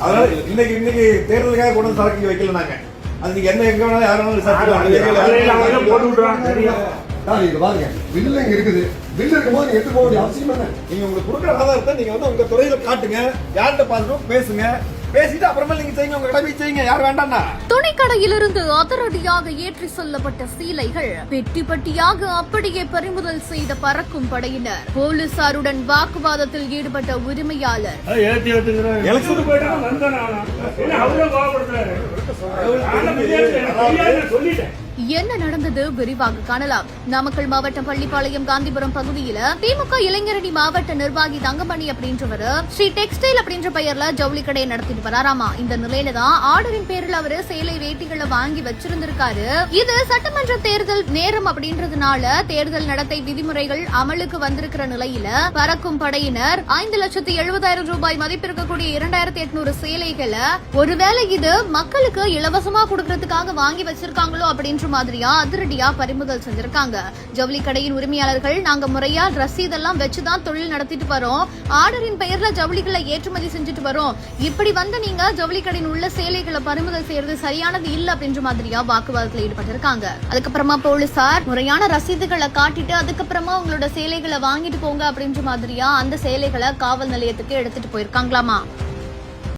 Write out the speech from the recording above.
அதனால இன்னைக்கு தேர்தலுக்காக கொண்டு வந்து சரக்கு வைக்கல நாங்க. அது நீங்க என்ன எங்க வேணாலும் யாரும் பாருங்க பில்லு இங்க இருக்குது. பில்லு இருக்கும்போது நீங்க எடுத்து போக வேண்டிய அவசியம் என்ன? நீங்க உங்களுக்கு கொடுக்குற ஆதாரத்தை நீங்க வந்து உங்க துறையில காட்டுங்க, யார்கிட்ட பார்த்துட்டு பேசுங்க, பேசிட்டு அப்புறமா நீங்க செய்யுங்க, உங்க கடமை செய்யுங்க, யார் வேண்டாம்னா. துணிக்கடையிலிருந்து அதிரடியாக ஏற்றி செல்லப்பட்ட சீலைகள் பெட்டி பெட்டியாக அப்படியே பறிமுதல் செய்த பறக்கும் படையினர். போலீசாருடன் வாக்குவாதத்தில் ஈடுபட்ட உரிமையாளர். என்ன நடந்தது விரிவாக காணலாம். நாமக்கல் மாவட்டம் பள்ளிப்பாளையம் காந்திபுரம் பகுதியில திமுக இளைஞரணி மாவட்ட நிர்வாகி தங்கமணி அப்படின்றவர் ஸ்ரீ டெக்ஸ்டைல் அப்படின்ற பெயர்ல ஜவுளி கடையை நடத்திட்டு வராராமா. இந்த நிலையில தான் ஆர்டரின் பேரில் அவரு சேலை வேட்டிகளை வாங்கி வச்சிருந்திருக்காரு. இது சட்டமன்ற தேர்தல் நேரம் அப்படின்றதுனால தேர்தல் நடத்தை விதிமுறைகள் அமலுக்கு வந்திருக்கிற நிலையில பறக்கும் படையினர் 5,70,000 ரூபாய் மதிப்பிருக்கக்கூடிய 2,800 சேலைகளை ஒருவேளை இது மக்களுக்கு இலவசமா கொடுக்கறதுக்காக வாங்கி வச்சிருக்காங்களோ அப்படின்ற மாதிரியா அதிரடியா பறிமுதல் செஞ்சிருக்காங்க. ஜவுளி கடையின் உரிமையாளர்கள், நாங்க முறையா ரசீதெல்லாம் வச்சுதான் தொழில் நடத்திட்டு வரோம், ஆர்டரின் பெயர்ல ஜவுளிகளை ஏற்றுமதி செஞ்சுட்டு வரோம், இப்படி வந்து நீங்க ஜவுளி கடையின் உள்ள சேலைகளை பறிமுதல் செய்யறது சரியானது இல்ல அப்படின்ற மாதிரியா வாக்குவாதத்தில் ஈடுபட்டிருக்காங்க. அதுக்கப்புறமா போலீசார் முறையான ரசீதுகளை காட்டிட்டு அதுக்கப்புறமா உங்களோட சேலைகளை வாங்கிட்டு போங்க அப்படின்ற மாதிரியா அந்த சேலைகளை காவல் நிலையத்துக்கு எடுத்துட்டு போயிருக்காங்களாமா.